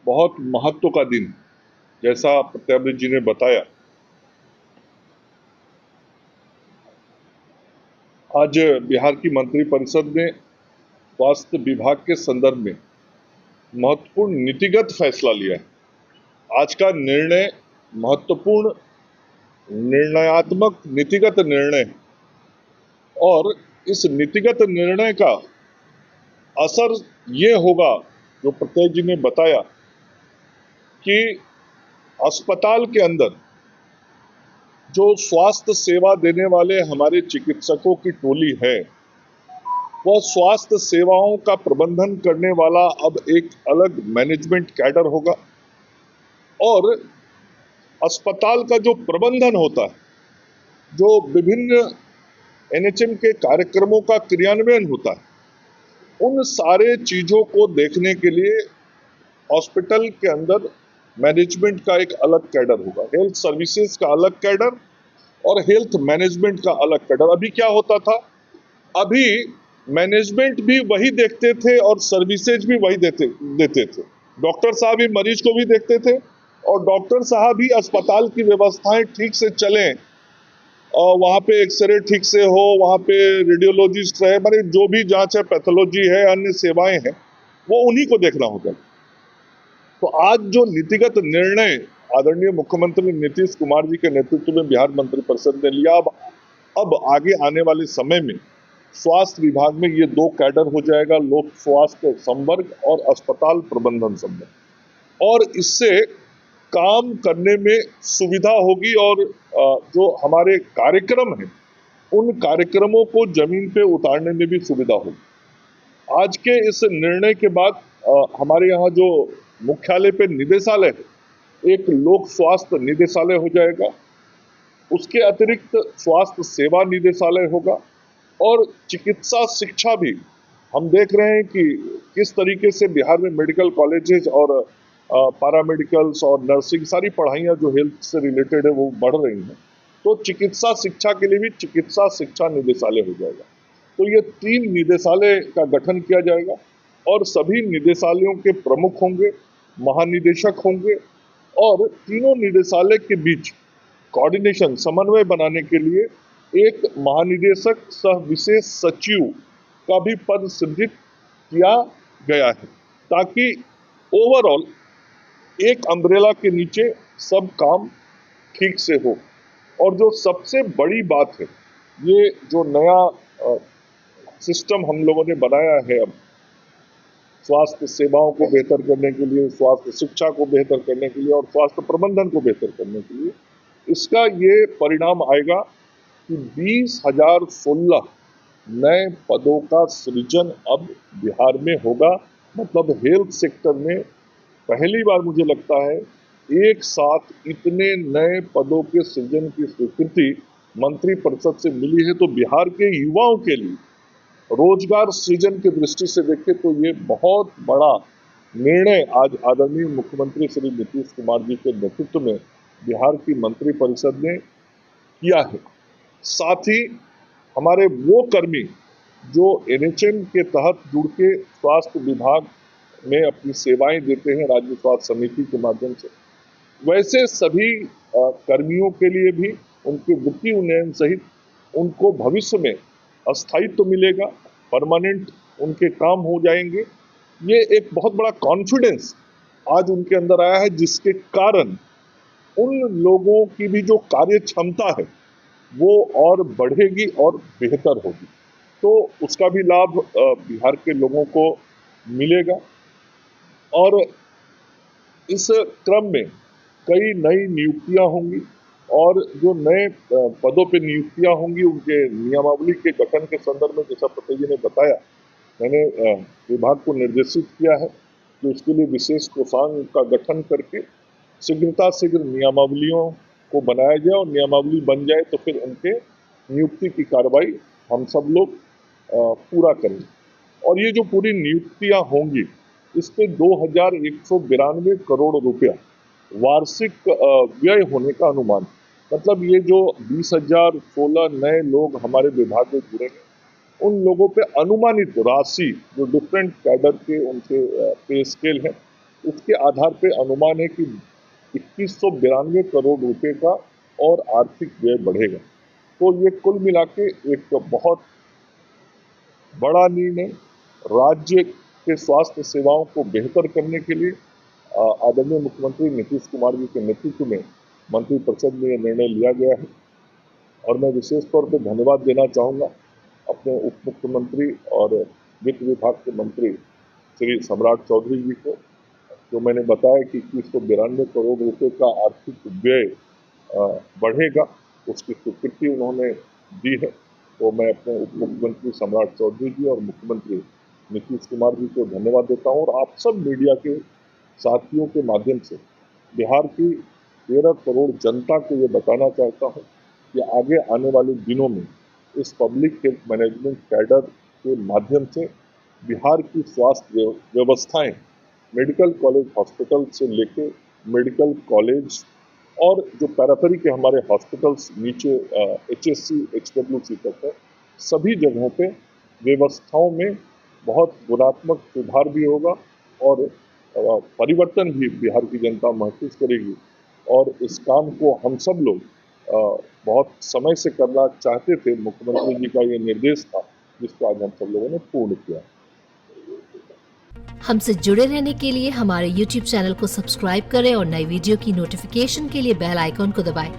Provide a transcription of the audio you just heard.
बहुत महत्व का दिन, जैसा प्रत्यामृत जी ने बताया। आज बिहार की मंत्रिपरिषद ने स्वास्थ्य विभाग के संदर्भ में महत्वपूर्ण नीतिगत फैसला लिया है। आज का निर्णय महत्वपूर्ण, निर्णयात्मक, नीतिगत निर्णय है और इस नीतिगत निर्णय का असर ये होगा, जो प्रत्यय जी ने बताया, कि अस्पताल के अंदर जो स्वास्थ्य सेवा देने वाले हमारे चिकित्सकों की टोली है, वह स्वास्थ्य सेवाओं का प्रबंधन करने वाला अब एक अलग मैनेजमेंट कैडर होगा और अस्पताल का जो प्रबंधन होता है, जो विभिन्न एनएचएम के कार्यक्रमों का क्रियान्वयन होता है, उन सारे चीजों को देखने के लिए हॉस्पिटल के अंदर मैनेजमेंट का एक अलग कैडर होगा। हेल्थ सर्विसेज का अलग कैडर और हेल्थ मैनेजमेंट का अलग कैडर। अभी क्या होता था, अभी मैनेजमेंट भी वही देखते थे और सर्विसेज भी वही देते थे। डॉक्टर साहब ही मरीज को भी देखते थे और डॉक्टर साहब ही अस्पताल की व्यवस्थाएं ठीक से चलें और वहाँ पे एक्सरे ठीक से हो, वहाँ पे रेडियोलॉजिस्ट रहे, माने जो भी जांच है, पैथोलॉजी है, अन्य सेवाएं हैं, वो उन्हीं को देखना होगा। तो आज जो नीतिगत निर्णय आदरणीय मुख्यमंत्री नीतीश कुमार जी के नेतृत्व में बिहार मंत्रिपरिषद ने लिया, अब आगे आने वाले समय में स्वास्थ्य विभाग में ये दो कैडर हो जाएगा, लोक स्वास्थ्य संवर्ग और अस्पताल प्रबंधन संवर्ग, और इससे काम करने में सुविधा होगी और जो हमारे कार्यक्रम हैं उन कार्यक्रमों को जमीन पे उतारने में भी सुविधा होगी। आज के इस निर्णय के बाद हमारे यहाँ जो मुख्यालय पे निदेशालय है, एक लोक स्वास्थ्य निदेशालय हो जाएगा, उसके अतिरिक्त स्वास्थ्य सेवा निदेशालय होगा और चिकित्सा शिक्षा भी हम देख रहे हैं कि किस तरीके से बिहार में मेडिकल कॉलेजेस और पैरामेडिकल्स और नर्सिंग सारी पढ़ाइयाँ जो हेल्थ से रिलेटेड है वो बढ़ रही हैं। तो चिकित्सा शिक्षा के लिए भी चिकित्सा शिक्षा निदेशालय हो जाएगा। तो ये 3 निदेशालय का गठन किया जाएगा और सभी निदेशालयों के प्रमुख होंगे, महानिदेशक होंगे और तीनों निदेशालय के बीच कोऑर्डिनेशन, समन्वय बनाने के लिए एक महानिदेशक सह विशेष सचिव का भी पद सृजित किया गया है, ताकि ओवरऑल एक अम्ब्रेला के नीचे सब काम ठीक से हो। और जो सबसे बड़ी बात है, ये जो नया सिस्टम हम लोगों ने बनाया है अब स्वास्थ्य सेवाओं को बेहतर करने के लिए, स्वास्थ्य शिक्षा को बेहतर करने के लिए और स्वास्थ्य प्रबंधन को बेहतर करने के लिए, इसका ये परिणाम आएगा कि 20,016 नए पदों का सृजन अब बिहार में होगा। मतलब हेल्थ सेक्टर में पहली बार मुझे लगता है एक साथ इतने नए पदों के सृजन की स्वीकृति मंत्रिपरिषद से मिली है। तो बिहार के युवाओं के लिए रोजगार सृजन की दृष्टि से देखें तो ये बहुत बड़ा निर्णय आज आदरणीय मुख्यमंत्री श्री नीतीश कुमार जी के नेतृत्व में बिहार की मंत्रिपरिषद ने किया है। साथ ही हमारे वो कर्मी जो एनएचएम के तहत जुड़ के स्वास्थ्य विभाग में अपनी सेवाएं देते हैं राज्य स्वास्थ्य समिति के माध्यम से, वैसे सभी कर्मियों के लिए भी उनके वृत्ति उन्नयन सहित उनको भविष्य में अस्थायित्व मिलेगा, परमानेंट उनके काम हो जाएंगे। ये एक बहुत बड़ा कॉन्फिडेंस आज उनके अंदर आया है, जिसके कारण उन लोगों की भी जो कार्य क्षमता है वो और बढ़ेगी और बेहतर होगी। तो उसका भी लाभ बिहार के लोगों को मिलेगा। और इस क्रम में कई नई नियुक्तियां होंगी और जो नए पदों पे नियुक्तियां होंगी उनके नियमावली के गठन के संदर्भ में, जैसा पटेल जी ने बताया, मैंने विभाग को निर्देशित किया है कि उसके लिए विशेष कोषांग का गठन करके शीघ्र नियमावलियों को बनाया जाए और नियमावली बन जाए तो फिर उनके नियुक्ति की कार्रवाई हम सब लोग पूरा करें। और ये जो पूरी नियुक्तियां होंगी इस पे 2,192 करोड़ रुपया वार्षिक व्यय होने का अनुमान। मतलब ये जो 20,016 नए लोग हमारे विभाग में जुड़ेंगे उन लोगों पे अनुमानित राशि जो डिफरेंट कैडर के उनके पे स्केल है उसके आधार पे अनुमान है कि 2192 करोड़ रुपए का और आर्थिक व्यय बढ़ेगा। तो ये कुल मिला के एक बहुत बड़ा निर्णय राज्य के स्वास्थ्य सेवाओं को बेहतर करने के लिए आदरणीय मुख्यमंत्री नीतीश कुमार जी के नेतृत्व में मंत्रिपरिषद में यह निर्णय लिया गया है। और मैं विशेष तौर पर धन्यवाद देना चाहूँगा अपने उप मुख्यमंत्री और वित्त विभाग के मंत्री श्री सम्राट चौधरी जी को, जो मैंने बताया कि 2192 करोड़ रुपए का आर्थिक व्यय बढ़ेगा, उसकी स्वीकृति उन्होंने दी है। तो मैं अपने उप मुख्यमंत्री सम्राट चौधरी जी और मुख्यमंत्री नीतीश कुमार जी को धन्यवाद देता हूँ और आप सब मीडिया के साथियों के माध्यम से बिहार की 13 करोड़ जनता को ये बताना चाहता हूँ कि आगे आने वाले दिनों में इस पब्लिक हेल्थ मैनेजमेंट कैडर के माध्यम से बिहार की स्वास्थ्य व्यवस्थाएं मेडिकल कॉलेज हॉस्पिटल से लेके मेडिकल कॉलेज और जो पैराफेरी के हमारे हॉस्पिटल्स नीचे HSC HWC तक है, सभी जगहों पे व्यवस्थाओं में बहुत गुणात्मक सुधार भी होगा और परिवर्तन भी बिहार की जनता महसूस करेगी। और इस काम को हम सब लोग बहुत समय से करना चाहते थे। मुख्यमंत्री जी का ये निर्देश था जिसको आज हम सब लोगों ने पूर्ण किया। हमसे जुड़े रहने के लिए हमारे YouTube चैनल को सब्सक्राइब करें और नई वीडियो की नोटिफिकेशन के लिए बेल आइकॉन को दबाएं।